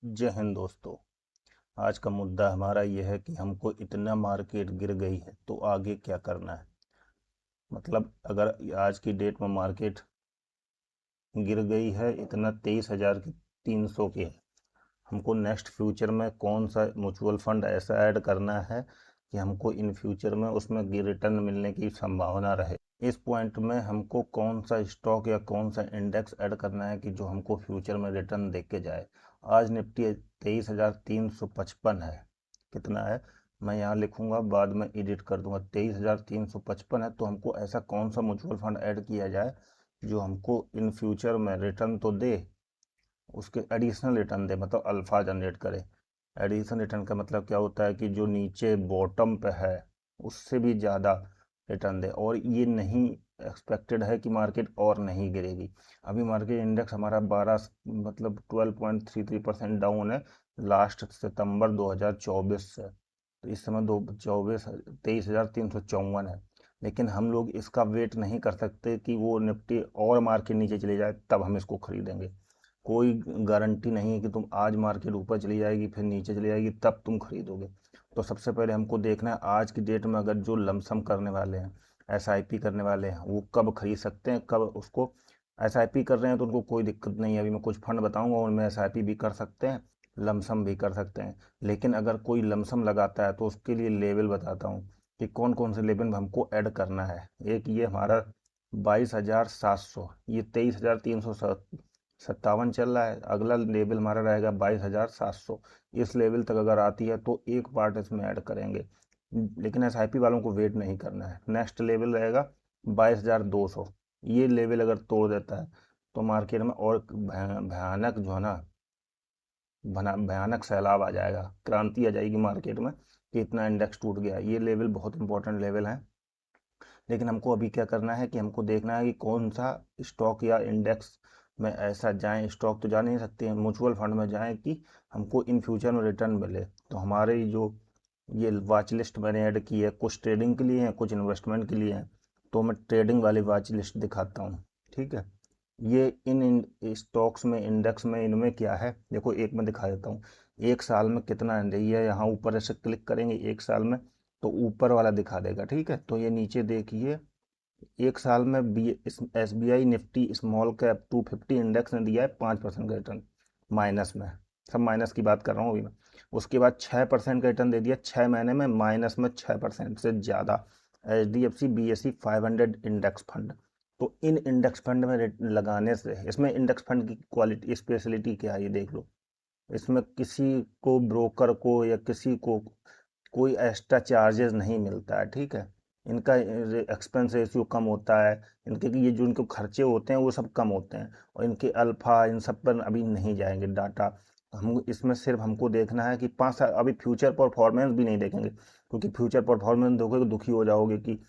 जय हिंद दोस्तों। आज का मुद्दा हमारा यह है कि हमको इतना मार्केट गिर गई है तो आगे क्या करना है। मतलब अगर आज की डेट में मार्केट गिर गई है इतना 23,300 की है, हमको नेक्स्ट फ्यूचर में कौन सा म्यूचुअल फंड ऐसा ऐड करना है कि हमको इन फ्यूचर में उसमें रिटर्न मिलने की संभावना रहे। इस पॉइंट में हमको कौन सा स्टॉक या कौन सा इंडेक्स ऐड करना है कि जो हमको फ्यूचर में रिटर्न दे के जाए। आज निफ्टी 23,355 है। कितना है मैं यहाँ लिखूंगा, बाद में एडिट कर दूंगा। 23,355 है। तो हमको ऐसा कौन सा म्यूचुअल फंड ऐड किया जाए जो हमको इन फ्यूचर में रिटर्न तो दे, उसके एडिशनल रिटर्न दे, मतलब अल्फा जनरेट करे। एडिशनल रिटर्न का मतलब क्या होता है कि जो नीचे बॉटम पे है उससे भी ज़्यादा रिटर्न दे, और ये नहीं एक्सपेक्टेड है कि मार्केट और नहीं गिरेगी। अभी मार्केट इंडेक्स हमारा 12.33% डाउन है लास्ट सितंबर 2024 से। तो इस समय 23,354 है। लेकिन हम लोग इसका वेट नहीं कर सकते कि वो निफ्टी और मार्केट नीचे चले जाए तब हम इसको खरीदेंगे। कोई गारंटी नहीं है कि तुम आज मार्केट ऊपर चली जाएगी फिर नीचे चली जाएगी तब तुम खरीदोगे। तो सबसे पहले हमको देखना है आज की डेट में अगर जो लमसम करने वाले हैं, एसआईपी करने वाले हैं, वो कब खरीद सकते हैं, कब उसको। एसआईपी कर रहे हैं तो उनको कोई दिक्कत नहीं है। अभी मैं कुछ फंड बताऊंगा उनमें एसआईपी भी कर सकते हैं, लमसम भी कर सकते हैं। लेकिन अगर कोई लमसम लगाता है तो उसके लिए लेवल बताता हूँ कि कौन कौन से लेवल में हमको ऐड करना है। एक ये हमारा 22,700, ये 23,357 चल रहा है। अगला लेवल हमारा रहेगा 22,700। इस लेवल तक अगर आती है तो एक पार्ट इसमें ऐड करेंगे। लेकिन एसआईपी वालों को वेट नहीं करना है। नेक्स्ट लेवल रहेगा 22,200। ये लेवल अगर तोड़ देता है तो मार्केट में और भयानक जो है ना, भयानक सैलाब आ जाएगा, क्रांति आ जाएगी मार्केट में कि इतना इंडेक्स टूट गया। ये लेवल बहुत इंपॉर्टेंट लेवल है। लेकिन हमको अभी क्या करना है कि हमको देखना है कि कौन सा स्टॉक या इंडेक्स में ऐसा जाएं। स्टॉक तो जा नहीं सकते हैं, म्यूचुअल फंड में जाएं कि हमको इन फ्यूचर में रिटर्न मिले। तो हमारे जो ये वॉच लिस्ट मैंने ऐड की है, कुछ ट्रेडिंग के लिए है कुछ इन्वेस्टमेंट के लिए है। तो मैं ट्रेडिंग वाली वॉच लिस्ट दिखाता हूँ, ठीक है। ये इन स्टॉक्स में, इंडेक्स में, इनमें क्या है देखो, एक में दिखा देता हूँ। एक साल में कितना है ये, यहाँ ऊपर ऐसे क्लिक करेंगे एक साल में तो ऊपर वाला दिखा देगा, ठीक है। तो ये नीचे देखिए, एक साल में S B I Nifty small cap 250 index ने दिया है 5% का रिटर्न, माइनस में। सब माइनस की बात कर रहा हूँ अभी मैं। उसके बाद 6% का रिटर्न दे दिया 6 महीने में, माइनस में 6% से ज़्यादा। H D F C B S C 500 index fund. तो इन इंडेक्स फंड में लगाने से, इसमें इंडेक्स फंड की क्वालिटी स्पेशलिटी क्या है ये देख लो। इसमें किसी को, ब्रोकर को या किसी को कोई एक्स्ट्रा चार्जेस नहीं मिलता है, ठीक है। इनका एक्सपेंस रेशियो कम होता है, इनके ये जो इनके खर्चे होते हैं वो सब कम होते हैं। और इनके अल्फा इन सब पर अभी नहीं जाएंगे डाटा। हम इसमें सिर्फ हमको देखना है कि 5 साल, अभी फ्यूचर परफॉर्मेंस भी नहीं देखेंगे क्योंकि फ्यूचर परफॉर्मेंस देखोगे तो दुखी हो जाओगे कि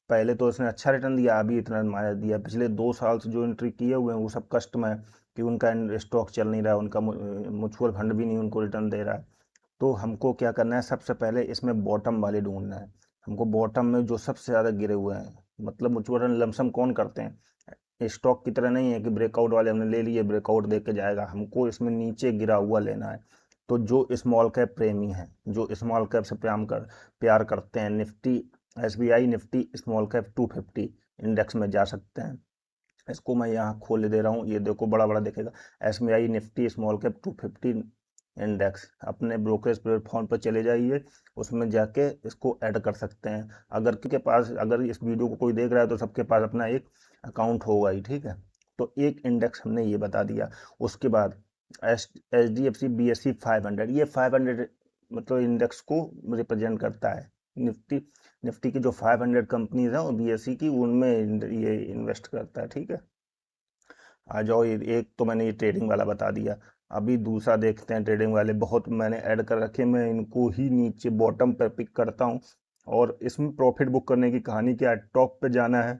पहले तो इसने अच्छा रिटर्न दिया, अभी इतना माइनस दिया। पिछले 2 साल से जो एंट्री किए हुए हैं वो सब कष्ट में है कि उनका स्टॉक चल नहीं रहा है, उनका म्यूचुअल फंड भी नहीं उनको रिटर्न दे रहा है। तो हमको क्या करना है, सबसे पहले इसमें बॉटम वाले ढूंढना है। हमको बॉटम में जो सबसे ज़्यादा गिरे हुए हैं, मतलब म्यूचुअल फंड लमसम कौन करते हैं, स्टॉक की तरह नहीं है कि ब्रेकआउट वाले हमने ले लिए ब्रेकआउट दे के जाएगा। हमको इसमें नीचे गिरा हुआ लेना है। तो जो स्मॉल कैप प्रेमी हैं, जो स्मॉल कैप से प्यार करते हैं, Nifty S B I Nifty small cap 250 index में जा सकते हैं। इसको मैं यहाँ खोल दे रहा हूँ, ये देखो बड़ा बड़ा दिखेगा, S B I Nifty small cap 250 index. अपने ब्रोकरेज प्लेटफॉर्म पर चले जाइए, उसमें जाके इसको ऐड कर सकते हैं। अगर के पास, अगर इस वीडियो को कोई देख रहा है तो सबके पास अपना एक अकाउंट होगा ही, ठीक है। तो एक इंडेक्स हमने ये बता दिया। उसके बाद H D F C B S C 500, ये 500 मतलब इंडेक्स को रिप्रेजेंट करता है। निफ्टी निफ्टी की जो 500 कंपनीज हैं और बी एस सी की, उनमें ये इन्वेस्ट करता है, ठीक है। आ जाओ, एक तो मैंने ये ट्रेडिंग वाला बता दिया। अभी दूसरा देखते हैं। ट्रेडिंग वाले बहुत मैंने ऐड कर रखे, मैं इनको ही नीचे बॉटम पर पिक करता हूँ। और इसमें प्रॉफिट बुक करने की कहानी क्या है, टॉप पे जाना है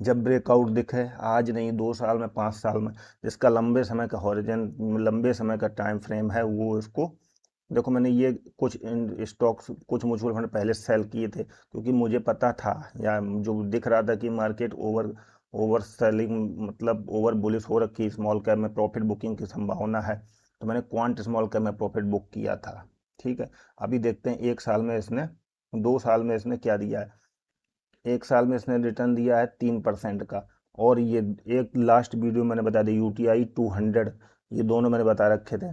जब ब्रेकआउट दिखे, आज नहीं 2 साल में 5 साल में, जिसका लंबे समय का हॉरिजन, लंबे समय का टाइम फ्रेम है, वो इसको देखो। मैंने ये कुछ स्टॉक्स, कुछ म्यूचुअल फंड पहले सेल किए थे क्योंकि मुझे पता था, या जो दिख रहा था कि मार्केट ओवर ओवर सेलिंग, मतलब ओवर बुलिश हो रखी, स्मॉल कैप में प्रॉफिट बुकिंग की संभावना है। तो मैंने क्वांट स्मॉल कैप में प्रॉफिट बुक किया था। ठीक है, अभी देखते हैं 1 साल में इसने, 2 साल में इसने क्या दिया है। 1 साल में इसने रिटर्न दिया है 3% का। और ये एक लास्ट वीडियो मैंने बता दिया UTI 200, ये दोनों मैंने बता रखे थे।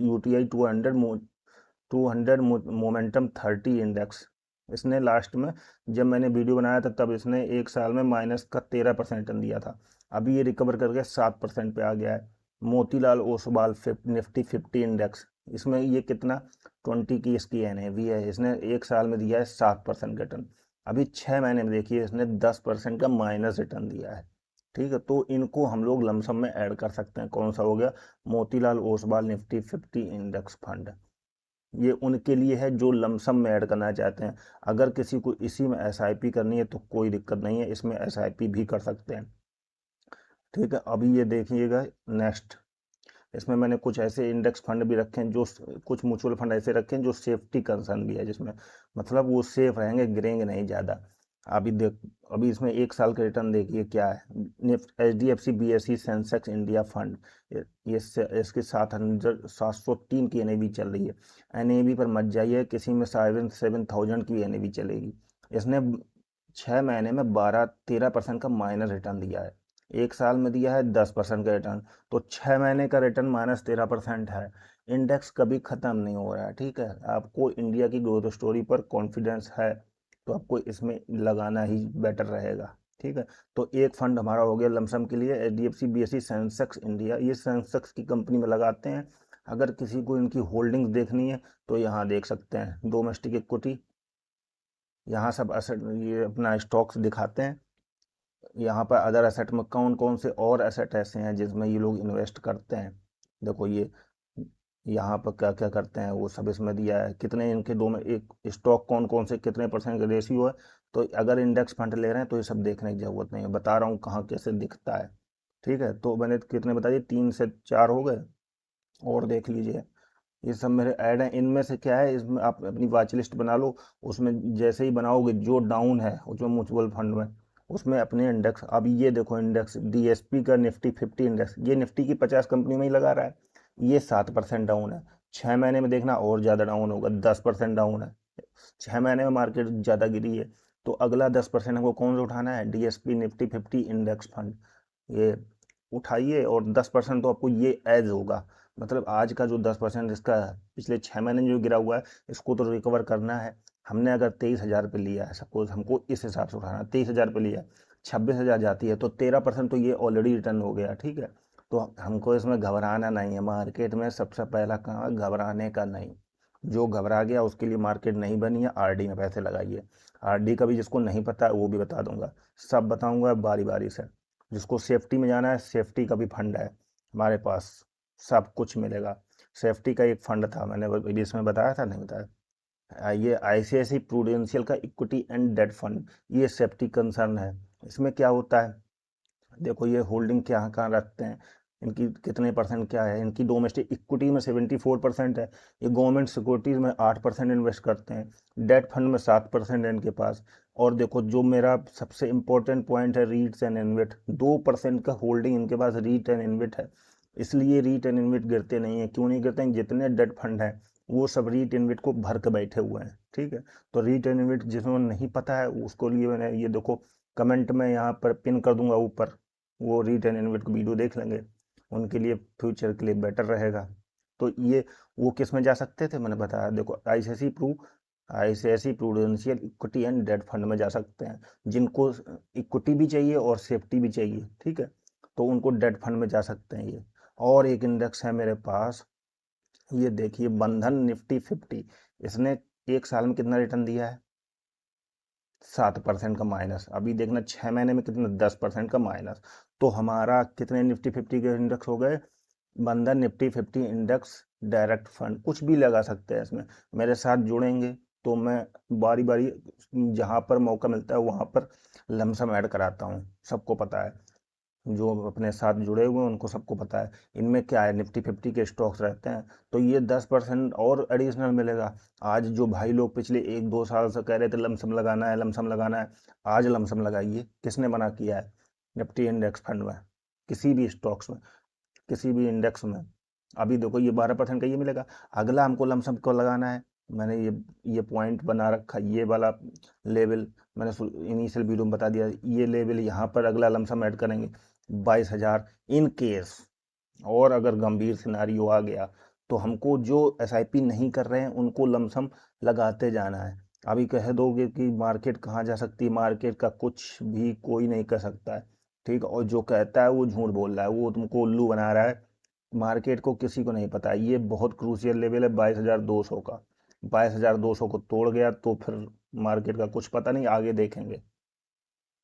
UTI 200 मोमेंटम 30 इंडेक्स, इसने लास्ट में जब मैंने वीडियो बनाया था तब इसने 1 साल में माइनस का 13% रिटर्न दिया था। अभी ये रिकवर करके 7% पे आ गया है। मोतीलाल ओसवाल निफ्टी 50 इंडेक्स, इसमें ये कितना 20 की इसकी NAV है, इसने 1 साल में दिया है 7% रिटर्न। अभी 6 महीने में देखिए इसने 10% का माइनस रिटर्न दिया है। ठीक है, तो इनको हम लोग लमसम में ऐड कर सकते हैं। कौन सा हो गया, Motilal Oswal Nifty 50 index fund. ये उनके लिए है जो लमसम में ऐड करना चाहते हैं। अगर किसी को इसी में SIP करनी है तो कोई दिक्कत नहीं है, इसमें SIP भी कर सकते हैं। ठीक है, अभी ये देखिएगा नेक्स्ट, इसमें मैंने कुछ ऐसे इंडेक्स फंड भी रखे हैं, जो कुछ म्यूचुअल फंड ऐसे रखे हैं जो सेफ्टी कंसर्न भी है, जिसमें मतलब वो सेफ रहेंगे, गिरेंगे नहीं ज़्यादा। अभी इसमें 1 साल का रिटर्न देखिए क्या है। HDFC BSE Sensex India fund, इसकी 703 की NAV चल रही है। NAV पर मत जाइए, किसी में 7,000 की NAV चलेगी। इसने 6 महीने में 12-13% का माइनस रिटर्न दिया है। 1 साल में दिया है 10% का रिटर्न, तो 6 महीने का रिटर्न -13% है। इंडेक्स कभी खत्म नहीं हो रहा है। ठीक है, आपको इंडिया की ग्रोथ स्टोरी पर कॉन्फिडेंस है तो आपको इसमें लगाना ही बेटर रहेगा। ठीक है, तो एक फंड हमारा हो गया लमसम के लिए HDFC BSE सेंसेक्स इंडिया, ये सेंसेक्स की कंपनी में लगाते हैं। अगर किसी को इनकी होल्डिंग्स देखनी है तो यहाँ देख सकते हैं डोमेस्टिक इक्विटी, यहाँ सब एसेट ये अपना स्टॉक्स दिखाते हैं। यहाँ पर अदर एसेट में कौन कौन से और एसेट ऐसे हैं जिसमें ये लोग इन्वेस्ट करते हैं। देखो ये यहाँ पर क्या क्या करते हैं वो सब इसमें दिया है, कितने इनके दो में एक स्टॉक कौन कौन से कितने % का रेशियो है। तो अगर इंडेक्स फंड ले रहे हैं तो ये सब देखने की जरूरत नहीं है, बता रहा हूँ कहाँ कैसे दिखता है। ठीक है, तो मैंने कितने बता दिए, 3 से 4 हो गए, और देख लीजिए ये सब मेरे ऐड हैं। इनमें से क्या है, इसमें आप अपनी वॉच लिस्ट बना लो, उसमें जैसे ही बनाओगे जो डाउन है उसमें म्यूचुअल फंड में, उसमें अपने इंडेक्स। अब ये देखो इंडेक्स DSP का निफ्टी 50 इंडेक्स, ये निफ्टी की 50 कंपनी में ही लगा रहा है, ये 7% डाउन है। 6 महीने में देखना और ज़्यादा डाउन होगा, 10% डाउन है। 6 महीने में मार्केट ज़्यादा गिरी है, तो अगला 10% हमको कौन सा उठाना है, DSP निफ्टी 50 इंडेक्स फंड, ये उठाइए। और 10% तो आपको ये एज होगा, मतलब आज का जो 10% इसका पिछले 6 महीने जो गिरा हुआ है इसको तो रिकवर करना है। हमने अगर 23,000 पे लिया है, सपोज हमको इस हिसाब से उठाना, 23,000 पे लिया, 26,000 जाती है तो 13% तो ये ऑलरेडी रिटर्न हो गया। ठीक है, तो हमको इसमें घबराना नहीं है। मार्केट में सबसे पहला काम है घबराने का नहीं, जो घबरा गया उसके लिए मार्केट नहीं बनी है। RD में पैसे लगाइए। RD का भी जिसको नहीं पता है वो भी बता दूंगा, सब बताऊंगा बारी बारी से। जिसको सेफ्टी में जाना है, सेफ्टी का भी फंड है हमारे पास, सब कुछ मिलेगा। सेफ्टी का एक फंड था, मैंने वीडियोस में बताया था, नहीं बताया। ये ICICI प्रूडेंशियल का इक्विटी एंड डेट फंड, ये सेफ्टी कंसर्न है। इसमें क्या होता है, देखो ये होल्डिंग क्या कहाँ रखते हैं, इनकी कितने % क्या है। इनकी डोमेस्टिक इक्विटी में 74% है, ये गवर्नमेंट सिक्योरिटीज में 8% इन्वेस्ट करते हैं, डेट फंड में 7% है इनके पास। और देखो जो मेरा सबसे इंपॉर्टेंट पॉइंट है, रीट्स एंड इन्वेट, 2% का होल्डिंग इनके पास रीट एंड इन्वेट है। इसलिए रीट एंड इन्वेट गिरते नहीं है। क्यों नहीं गिरते हैं, जितने डेट फंड है वो सब रीट इन्वेट को भर के बैठे हुए हैं। ठीक है, तो रीट एंड इन्वेट जिसमें नहीं पता है उसको लिए मैंने ये देखो कमेंट में यहाँ पर पिन कर दूंगा ऊपर, वो रीट एंड इन्वेट को वीडियो देख लेंगे, उनके लिए फ्यूचर के लिए बेटर रहेगा। तो ये वो किस में जा सकते थे मैंने बताया, देखो ICICI Prudential equity and debt fund में जा सकते हैं। जिनको इक्विटी भी चाहिए और सेफ्टी भी चाहिए, ठीक है, तो उनको डेट फंड में जा सकते हैं ये। और एक इंडेक्स है मेरे पास, ये देखिए बंधन निफ्टी 50, इसने 1 साल में कितना रिटर्न दिया है, 7% का माइनस। अभी देखना 6 महीने में कितना, 10% का माइनस। तो हमारा कितने निफ्टी 50 के इंडेक्स हो गए, बंधन निफ्टी 50 इंडेक्स डायरेक्ट फंड। कुछ भी लगा सकते हैं इसमें, मेरे साथ जुड़ेंगे तो मैं बारी बारी जहाँ पर मौका मिलता है वहाँ पर लमसम ऐड कराता हूँ, सबको पता है। जो अपने साथ जुड़े हुए हैं उनको सबको पता है। इनमें क्या है, निफ्टी 50 के स्टॉक्स रहते हैं, तो ये 10% और एडिशनल मिलेगा। आज जो भाई लोग पिछले 1-2 साल से कह रहे थे लमसम लगाना है लमसम लगाना है, आज लमसम लगाइए। किसने मना किया है, निफ्टी इंडेक्स फंड में, किसी भी स्टॉक्स में, किसी भी इंडेक्स में। अभी देखो ये 12% का ये मिलेगा। अगला हमको लमसम को लगाना है, मैंने ये पॉइंट बना रखा, ये वाला लेवल मैंने इनिशियल वीडियो में बता दिया, ये लेवल यहाँ पर अगला लमसम ऐड करेंगे 22,000। इन केस और अगर गंभीर सिनारियो आ गया तो हमको जो एसआईपी नहीं कर रहे हैं उनको लमसम लगाते जाना है। अभी कह दोगे कि मार्केट कहाँ जा सकती है, मार्केट का कुछ भी कोई नहीं कर सकता है, ठीक। और जो कहता है वो झूठ बोल रहा है, वो तुमको उल्लू बना रहा है। मार्केट को किसी को नहीं पता है, ये बहुत क्रूशियल लेवल है 22,200 का। 22,200 को तोड़ गया तो फिर मार्केट का कुछ पता नहीं, आगे देखेंगे।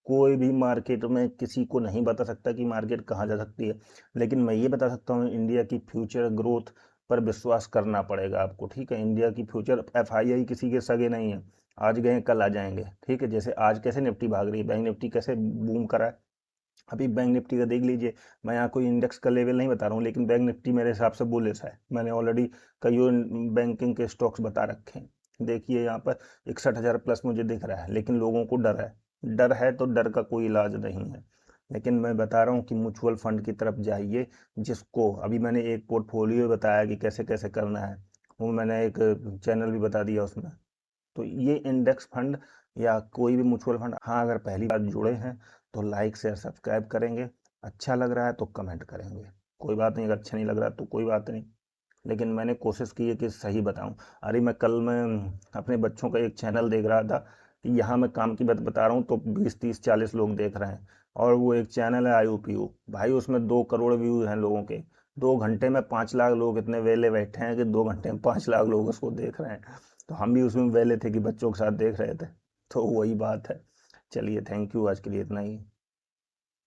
कोई भी मार्केट में किसी को नहीं बता सकता कि मार्केट कहाँ जा सकती है, लेकिन मैं ये बता सकता हूँ इंडिया की फ्यूचर ग्रोथ पर विश्वास करना पड़ेगा आपको, ठीक है। इंडिया की फ्यूचर एफआईआई किसी के सगे नहीं है, आज गए कल आ जाएंगे, ठीक है। जैसे आज कैसे निफ्टी भाग रही है, बैंक निफ्टी कैसे बूम करा है, अभी बैंक निफ्टी का देख लीजिए। मैं यहाँ कोई इंडेक्स का लेवल नहीं बता रहा हूँ, लेकिन बैंक निफ्टी मेरे हिसाब से बुलिश है। मैंने ऑलरेडी कई बैंकिंग के स्टॉक्स बता रखे हैं। देखिए यहाँ पर 61,000 प्लस मुझे दिख रहा है, लेकिन लोगों को डर है। डर है तो डर का कोई इलाज नहीं है। लेकिन मैं बता रहा हूँ कि म्यूचुअल फंड की तरफ जाइए, जिसको अभी मैंने एक पोर्टफोलियो बताया कि कैसे कैसे करना है, वो मैंने एक चैनल भी बता दिया उसमें। तो ये इंडेक्स फंड या कोई भी म्यूचुअल फंड, हाँ अगर पहली बार जुड़े हैं तो लाइक शेयर सब्सक्राइब करेंगे, अच्छा लग रहा है तो कमेंट करेंगे, कोई बात नहीं। अगर अच्छा नहीं लग रहा तो कोई बात नहीं, लेकिन मैंने कोशिश की है कि सही बताऊं। अरे मैं कल मैं अपने बच्चों का एक चैनल देख रहा था कि यहाँ मैं काम की बात बता रहा हूँ तो 20 30 40 लोग देख रहे हैं, और वो एक चैनल है IUPU, भाई उसमें 2 करोड़ व्यूज हैं लोगों के। 2 घंटे में 5 लाख लोग इतने वेले बैठे हैं कि 2 घंटे में 5 लाख लोग उसको देख रहे हैं। तो हम भी उसमें वेले थे कि बच्चों के साथ देख रहे थे, तो वही बात है। चलिए थैंक यू, आज के लिए इतना ही।